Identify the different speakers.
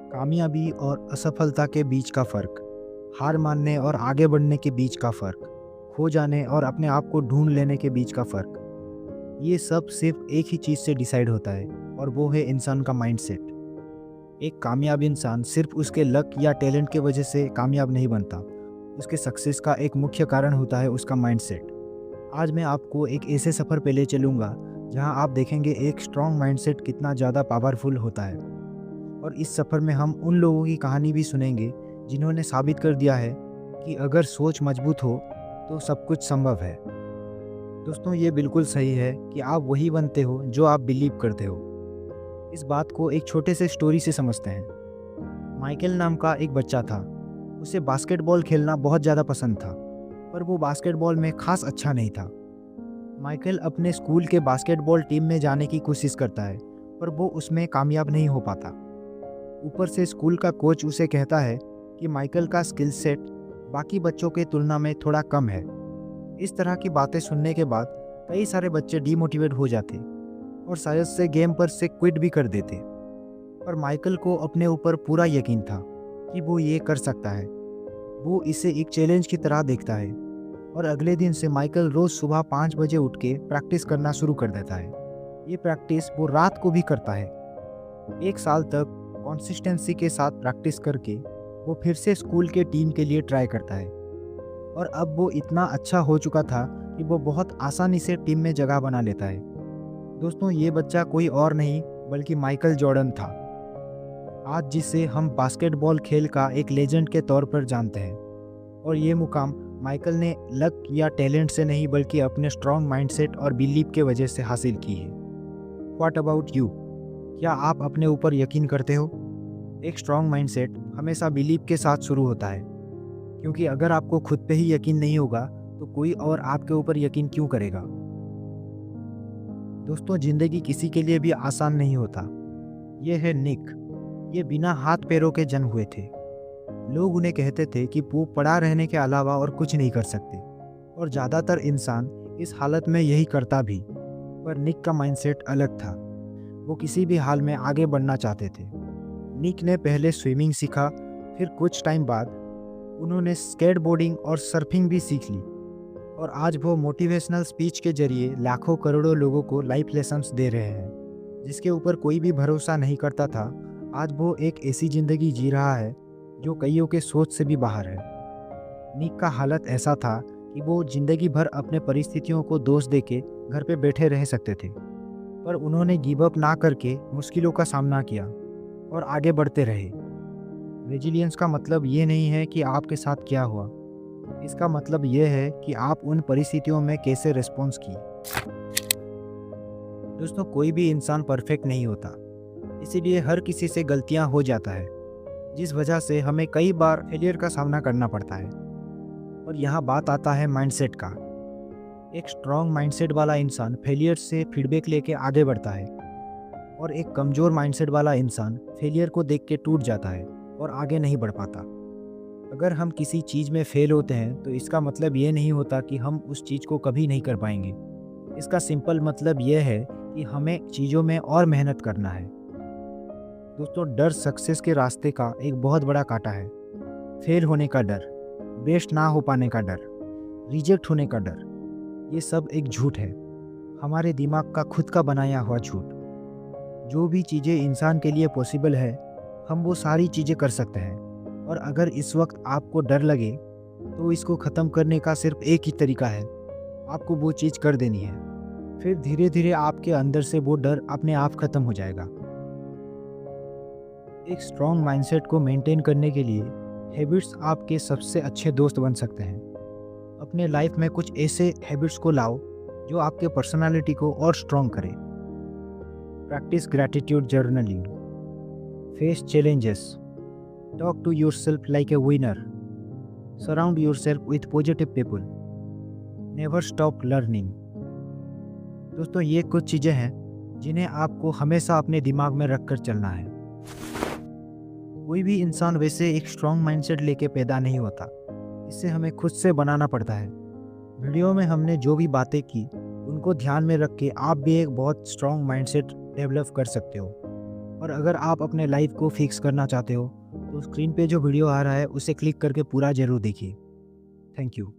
Speaker 1: कामयाबी और असफलता के बीच का फ़र्क, हार मानने और आगे बढ़ने के बीच का फ़र्क, खो जाने और अपने आप को ढूंढ लेने के बीच का फ़र्क, ये सब सिर्फ एक ही चीज़ से डिसाइड होता है और वो है इंसान का माइंडसेट। एक कामयाब इंसान सिर्फ उसके लक या टैलेंट के वजह से कामयाब नहीं बनता। उसके सक्सेस का एक मुख्य कारण होता है उसका माइंडसेट। आज मैं आपको एक ऐसे सफ़र पे ले चलूँगा जहाँ आप देखेंगे एक स्ट्रॉन्ग माइंडसेट कितना ज़्यादा पावरफुल होता है। और इस सफ़र में हम उन लोगों की कहानी भी सुनेंगे जिन्होंने साबित कर दिया है कि अगर सोच मजबूत हो तो सब कुछ संभव है। दोस्तों, ये बिल्कुल सही है कि आप वही बनते हो जो आप बिलीव करते हो। इस बात को एक छोटे से स्टोरी से समझते हैं। माइकल नाम का एक बच्चा था। उसे बास्केटबॉल खेलना बहुत ज़्यादा पसंद था, पर वो बास्केटबॉल में खास अच्छा नहीं था। माइकल अपने स्कूल के बास्केटबॉल टीम में जाने की कोशिश करता है, पर वो उसमें कामयाब नहीं हो पाता। ऊपर से स्कूल का कोच उसे कहता है कि माइकल का स्किल सेट बाकी बच्चों के तुलना में थोड़ा कम है। इस तरह की बातें सुनने के बाद कई सारे बच्चे डीमोटिवेट हो जाते और शायद से गेम पर से क्विट भी कर देते। पर माइकल को अपने ऊपर पूरा यकीन था कि वो ये कर सकता है। वो इसे एक चैलेंज की तरह देखता है और अगले दिन से माइकल रोज सुबह 5 बजे उठ के प्रैक्टिस करना शुरू कर देता है। ये प्रैक्टिस वो रात को भी करता है। एक साल तक कंसिस्टेंसी के साथ प्रैक्टिस करके वो फिर से स्कूल के टीम के लिए ट्राई करता है और अब वो इतना अच्छा हो चुका था कि वो बहुत आसानी से टीम में जगह बना लेता है। दोस्तों, ये बच्चा कोई और नहीं बल्कि माइकल जॉर्डन था, आज जिसे हम बास्केटबॉल खेल का एक लेजेंड के तौर पर जानते हैं। और ये मुकाम माइकल ने लक या टैलेंट से नहीं बल्कि अपने स्ट्रॉन्ग माइंडसेट और बिलीव के वजह से हासिल की है। What about you? क्या आप अपने ऊपर यकीन करते हो? एक स्ट्रॉन्ग माइंडसेट हमेशा बिलीव के साथ शुरू होता है, क्योंकि अगर आपको खुद पे ही यकीन नहीं होगा तो कोई और आपके ऊपर यकीन क्यों करेगा? दोस्तों, जिंदगी किसी के लिए भी आसान नहीं होता। ये है निक। ये बिना हाथ पैरों के जन्म हुए थे। लोग उन्हें कहते थे कि वो पड़ा रहने के अलावा और कुछ नहीं कर सकते, और ज़्यादातर इंसान इस हालत में यही करता भी। पर निक का माइंडसेट अलग था। वो किसी भी हाल में आगे बढ़ना चाहते थे। निक ने पहले स्विमिंग सीखा, फिर कुछ टाइम बाद उन्होंने स्केटबोर्डिंग और सर्फिंग भी सीख ली, और आज वो मोटिवेशनल स्पीच के जरिए लाखों करोड़ों लोगों को लाइफ लेसन्स दे रहे हैं। जिसके ऊपर कोई भी भरोसा नहीं करता था, आज वो एक ऐसी ज़िंदगी जी रहा है जो कईयों के सोच से भी बाहर है। निक का हालत ऐसा था कि वो जिंदगी भर अपने परिस्थितियों को दोष देके घर पे बैठे रह सकते थे, पर उन्होंने गिव अप ना करके मुश्किलों का सामना किया और आगे बढ़ते रहे। रेजिलियंस का मतलब ये नहीं है कि आपके साथ क्या हुआ, इसका मतलब ये है कि आप उन परिस्थितियों में कैसे रिस्पॉन्स की। दोस्तों, कोई भी इंसान परफेक्ट नहीं होता, इसीलिए हर किसी से गलतियां हो जाता है, जिस वजह से हमें कई बार फेलियर का सामना करना पड़ता है। और यहाँ बात आता है माइंडसेट का। एक स्ट्रॉन्ग माइंडसेट वाला इंसान फेलियर से फीडबैक लेके आगे बढ़ता है, और एक कमज़ोर माइंडसेट वाला इंसान फेलियर को देख के टूट जाता है और आगे नहीं बढ़ पाता। अगर हम किसी चीज़ में फेल होते हैं तो इसका मतलब ये नहीं होता कि हम उस चीज़ को कभी नहीं कर पाएंगे। इसका सिंपल मतलब यह है कि हमें चीज़ों में और मेहनत करना है। दोस्तों, डर सक्सेस के रास्ते का एक बहुत बड़ा कांटा है। फेल होने का डर, बेस्ट ना हो पाने का डर, रिजेक्ट होने का डर, ये सब एक झूठ है, हमारे दिमाग का खुद का बनाया हुआ झूठ। जो भी चीज़ें इंसान के लिए पॉसिबल है, हम वो सारी चीज़ें कर सकते हैं। और अगर इस वक्त आपको डर लगे तो इसको ख़त्म करने का सिर्फ एक ही तरीका है, आपको वो चीज़ कर देनी है। फिर धीरे धीरे आपके अंदर से वो डर अपने आप ख़त्म हो जाएगा। एक स्ट्रॉन्ग माइंडसेट को मेंटेन करने के लिए हैबिट्स आपके सबसे अच्छे दोस्त बन सकते हैं। अपने लाइफ में कुछ ऐसे हैबिट्स को लाओ जो आपके पर्सनालिटी को और स्ट्रॉन्ग करे। Practice gratitude journaling, face challenges, talk to yourself like a winner, surround yourself with positive people, never stop learning. दोस्तों, ये कुछ चीज़ें हैं जिन्हें आपको हमेशा अपने दिमाग में रख कर चलना है। कोई भी इंसान वैसे एक स्ट्रॉन्ग माइंडसेट लेके पैदा नहीं होता, इसे हमें खुद से बनाना पड़ता है। वीडियो में हमने जो भी बातें की उनको ध्यान में रख के आप भी एक बहुत स्ट्रॉन्ग माइंडसेट डेवलप कर सकते हो। और अगर आप अपने लाइफ को फिक्स करना चाहते हो तो स्क्रीन पे जो वीडियो आ रहा है उसे क्लिक करके पूरा ज़रूर देखिए। Thank you.